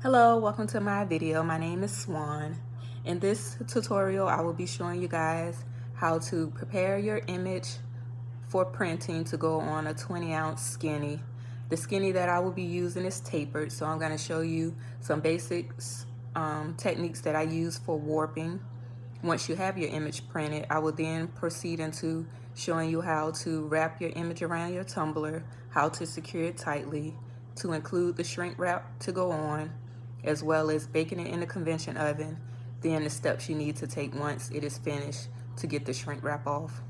Hello, welcome to my video. My name is Swan. In this tutorial, I will be showing you guys how to prepare your image for printing to go on a 20-ounce skinny. The skinny that I will be using is tapered, so I'm going to show you some basic techniques that I use for warping. Once you have your image printed, I will then proceed into showing you how to wrap your image around your tumbler, how to secure it tightly, to include the shrink wrap to go on, as well as baking it in the convection oven, then the steps you need to take once it is finished to get the shrink wrap off.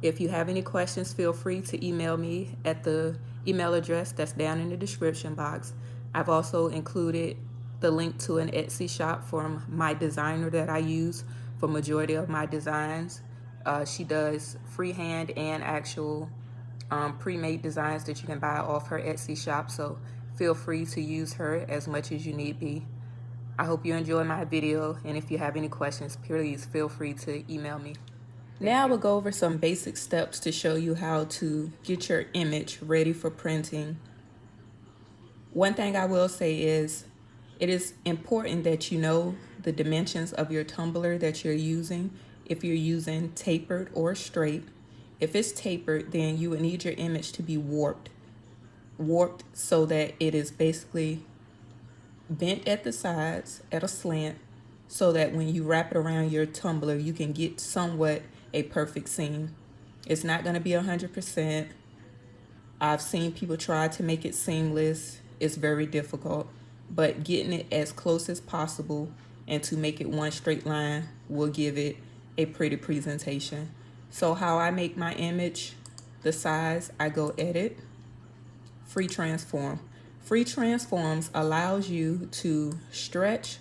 If you have any questions, feel free to email me at the email address that's down in the description box. I've also included the link to an Etsy shop from my designer that I use for majority of my designs. She does freehand and actual pre-made designs that you can buy off her Etsy shop, so feel free to use her as much as you need be. I hope you enjoy my video, and if you have any questions, please feel free to email me. Now I will go over some basic steps to show you how to get your image ready for printing. One thing I will say is it is important that you know the dimensions of your tumbler that you're using, if you're using tapered or straight. If it's tapered, then you would need your image to be warped so that it is basically bent at the sides at a slant, so that when you wrap it around your tumbler, you can get somewhat a perfect seam. It's not going to be 100%. I've seen people try to make it seamless. It's very difficult, but getting it as close as possible and to make it one straight line will give it a pretty presentation. So how I make my image, the size, I go edit, free transform. Free transforms allows you to stretch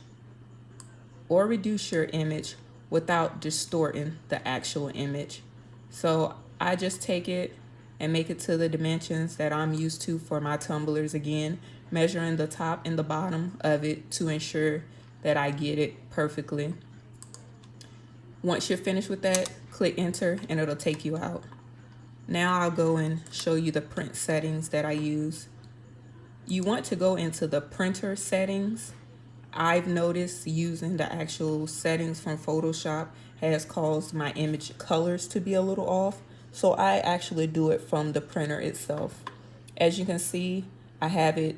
or reduce your image without distorting the actual image. So I just take it and make it to the dimensions that I'm used to for my tumblers, again, measuring the top and the bottom of it to ensure that I get it perfectly. Once you're finished with that, click enter and it'll take you out. Now I'll go and show you the print settings that I use. You want to go into the printer settings. I've noticed using the actual settings from Photoshop has caused my image colors to be a little off, so I actually do it from the printer itself. As you can see, I have it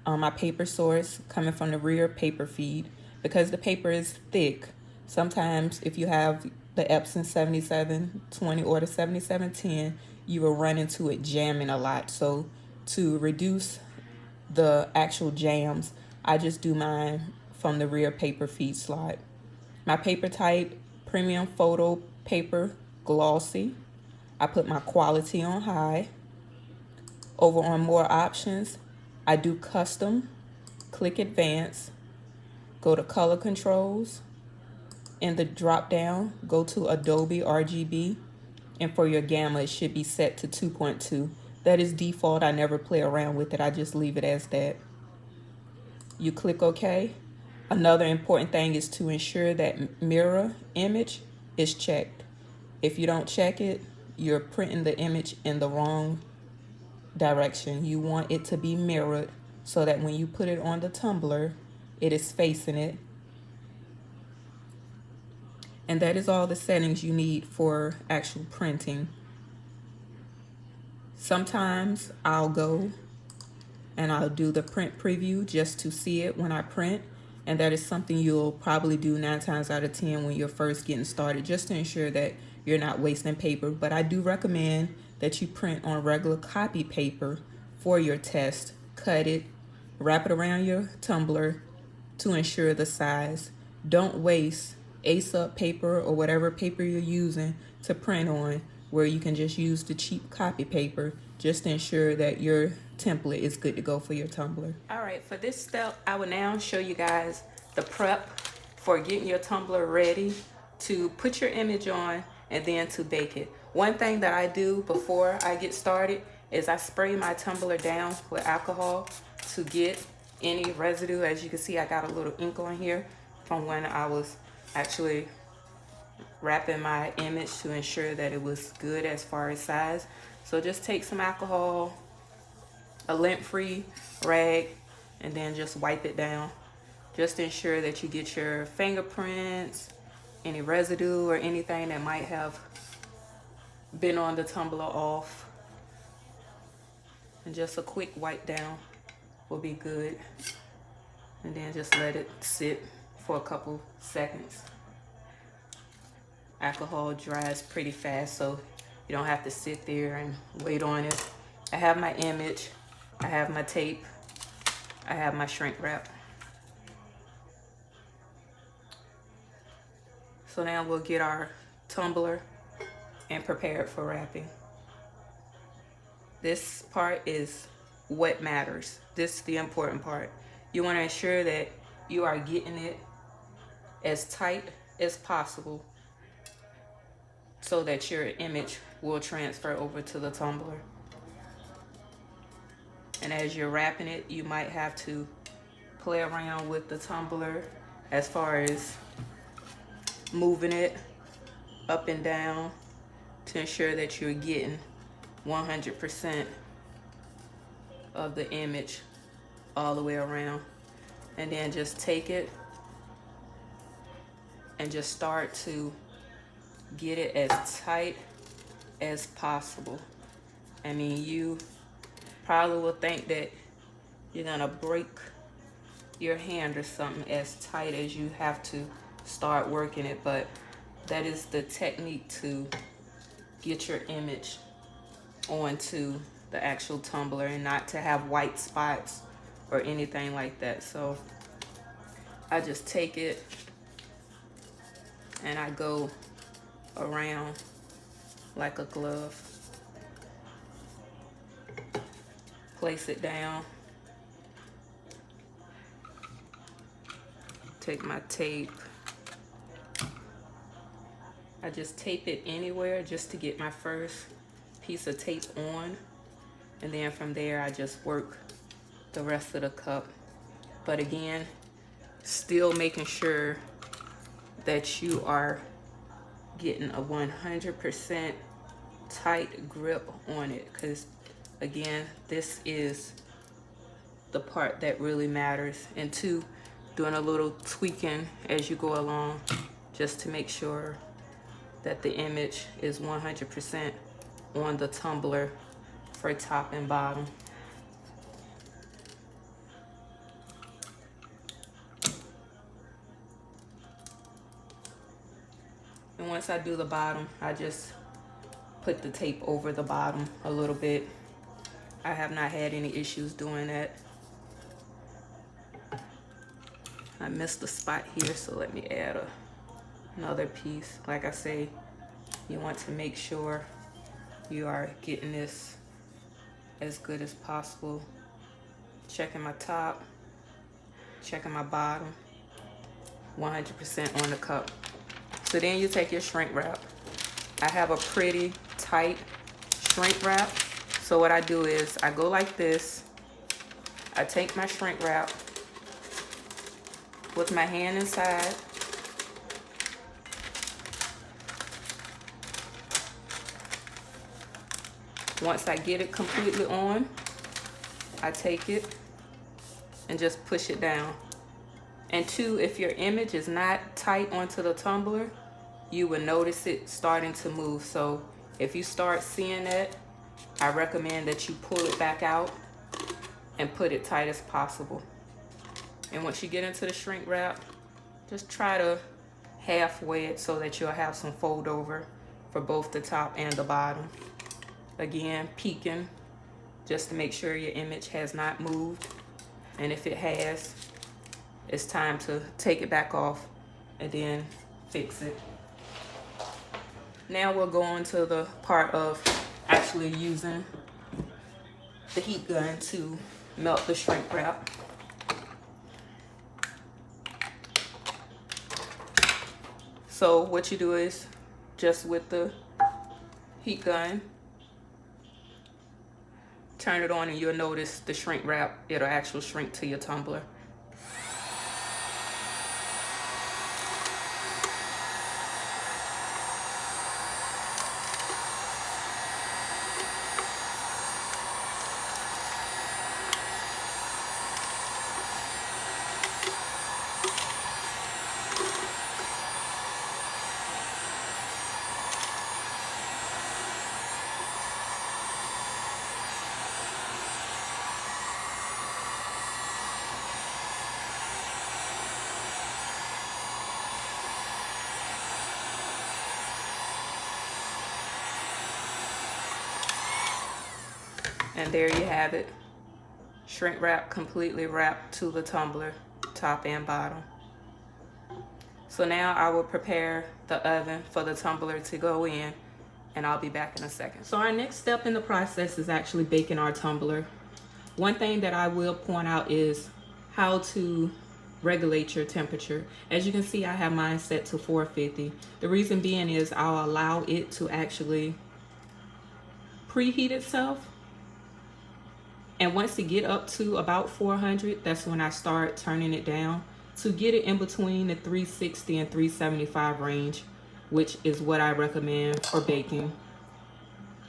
on my paper source coming from the rear paper feed. Because the paper is thick, sometimes if you have the Epson 7720 or the 7710, you will run into it jamming a lot. So to reduce the actual jams, I just do mine from the rear paper feed slot. My paper type, premium photo paper, glossy. I put my quality on high. Over on more options, I do custom, click advance, go to color controls. In the drop down, go to Adobe RGB, and for your gamma, it should be set to 2.2. That is default. I never play around with it. I just leave it as that. You click OK. Another important thing is to ensure that mirror image is checked. If you don't check it, you're printing the image in the wrong direction. You want it to be mirrored so that when you put it on the tumbler, it is facing it. And that is all the settings you need for actual printing. Sometimes I'll go and I'll do the print preview just to see it when I print. And that is something you'll probably do 9 times out of 10 when you're first getting started, just to ensure that you're not wasting paper. But I do recommend that you print on regular copy paper for your test. Cut it, wrap it around your tumbler to ensure the size. Don't waste Ace-Up paper or whatever paper you're using to print on, where you can just use the cheap copy paper, just to ensure that your template is good to go for your tumbler. All right, for this step, I will now show you guys the prep for getting your tumbler ready to put your image on and then to bake it. One thing that I do before I get started is I spray my tumbler down with alcohol to get any residue. As you can see, I got a little ink on here from when I was actually wrapping my image to ensure that it was good as far as size. So just take some alcohol, a lint-free rag, and then just wipe it down. Just to ensure that you get your fingerprints, any residue or anything that might have been on the tumbler off. And just a quick wipe down will be good. And then just let it sit for a couple seconds. Alcohol dries pretty fast, so you don't have to sit there and wait on it. I have my image, I have my tape, I have my shrink wrap. So now we'll get our tumbler and prepare it for wrapping. This part is what matters. This is the important part. You want to ensure that you are getting it as tight as possible so that your image will transfer over to the tumbler. And as you're wrapping it, you might have to play around with the tumbler as far as moving it up and down to ensure that you're getting 100% of the image all the way around. And then just take it and just start to get it as tight as possible. I mean, you probably will think that you're gonna break your hand or something as tight as you have to start working it, but that is the technique to get your image onto the actual tumbler and not to have white spots or anything like that. So I just take it and I go around like a glove. Place it down. Take my tape. I just tape it anywhere just to get my first piece of tape on. And then from there, I just work the rest of the cup. But again, still making sure that you are getting a 100% tight grip on it, because again, this is the part that really matters. And two, doing a little tweaking as you go along just to make sure that the image is 100% on the tumbler for top and bottom. And once I do the bottom, I just put the tape over the bottom a little bit. I have not had any issues doing that. I missed a spot here, so let me add another piece. Like I say, you want to make sure you are getting this as good as possible. Checking my top, checking my bottom, 100% on the cup. So then you take your shrink wrap. I have a pretty tight shrink wrap. So what I do is I go like this. I take my shrink wrap with my hand inside. Once I get it completely on, I take it and just push it down. And two, if your image is not tight onto the tumbler, you will notice it starting to move. So if you start seeing that, I recommend that you pull it back out and put it tight as possible. And once you get into the shrink wrap, just try to halfway it so that you'll have some fold over for both the top and the bottom. Again, peeking just to make sure your image has not moved. And if it has, it's time to take it back off and then fix it. Now we'll go on to the part of actually using the heat gun to melt the shrink wrap. So what you do is just with the heat gun, turn it on and you'll notice the shrink wrap, it'll actually shrink to your tumbler. And there you have it. Shrink wrap completely wrapped to the tumbler, top and bottom. So now I will prepare the oven for the tumbler to go in, and I'll be back in a second. So our next step in the process is actually baking our tumbler. One thing that I will point out is how to regulate your temperature. As you can see, I have mine set to 450. The reason being is I'll allow it to actually preheat itself. And once it get up to about 400, that's when I start turning it down to get it in between the 360 and 375 range, which is what I recommend for baking.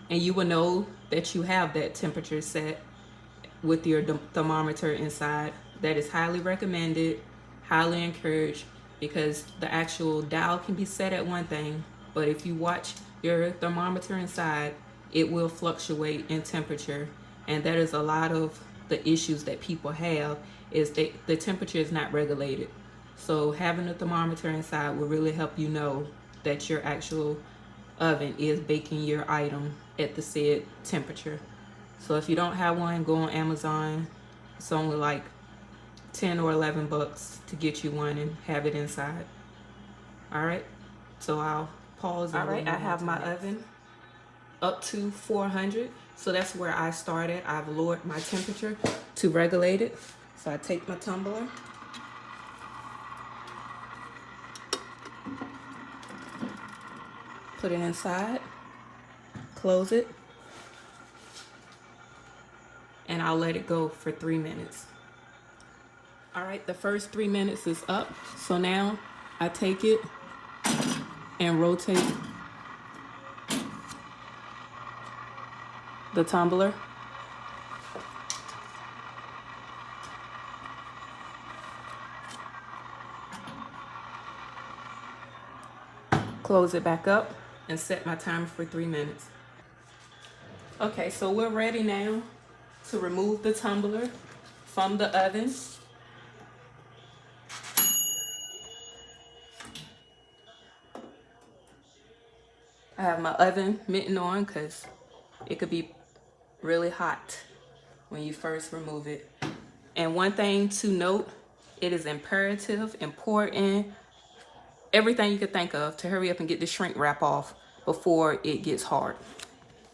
And you will know that you have that temperature set with your thermometer inside. That is highly recommended, highly encouraged, because the actual dial can be set at one thing, but if you watch your thermometer inside, it will fluctuate in temperature. And that is a lot of the issues that people have, is that the temperature is not regulated. So having a thermometer inside will really help you know that your actual oven is baking your item at the said temperature. So if you don't have one, go on Amazon. It's only like 10 or 11 bucks to get you one and have it inside. All right, so I'll pause. All right, I have my oven up to 400. So that's where I started. I've lowered my temperature to regulate it. So I take my tumbler, put it inside, close it, and I'll let it go for 3 minutes. All right, the first 3 minutes is up. So now I take it and rotate the tumbler. Close it back up and set my timer for 3 minutes. Okay, so we're ready now to remove the tumbler from the oven. I have my oven mitten on because it could be really hot when you first remove it. And one thing to note, it is imperative, important, everything you could think of to hurry up and get the shrink wrap off before it gets hard.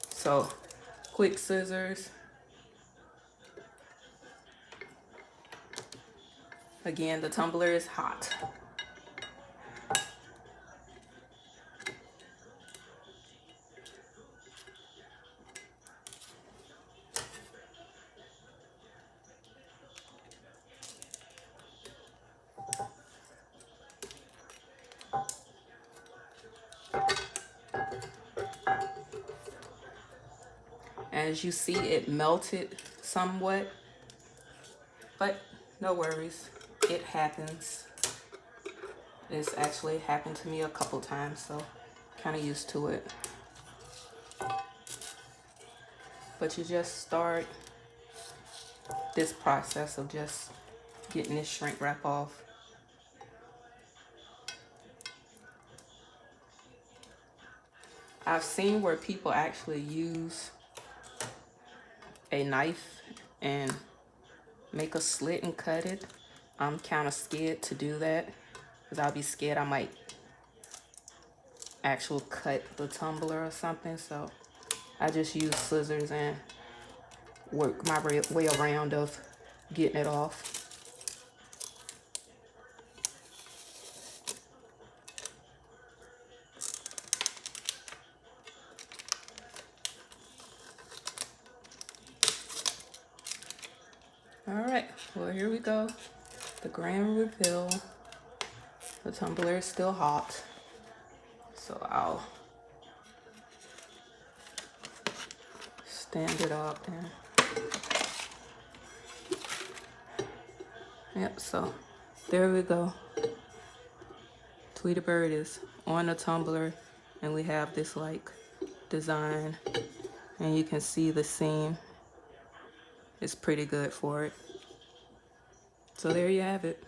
So quick scissors. Again, the tumbler is hot. As you see, it melted somewhat, but no worries, it happens. This actually happened to me a couple times, so kind of used to it. But you just start this process of just getting this shrink wrap off. I've seen where people actually use a knife and make a slit and cut it. I'm kind of scared to do that because I'll be scared I might actually cut the tumbler or something. So I just use scissors and work my way around of getting it off. All right, well, here we go. The grand reveal. The tumbler is still hot, so I'll stand it up and yep, so there we go. Tweety Bird is on the tumbler, and we have this like design, and you can see the seam. It's pretty good for it. So there you have it.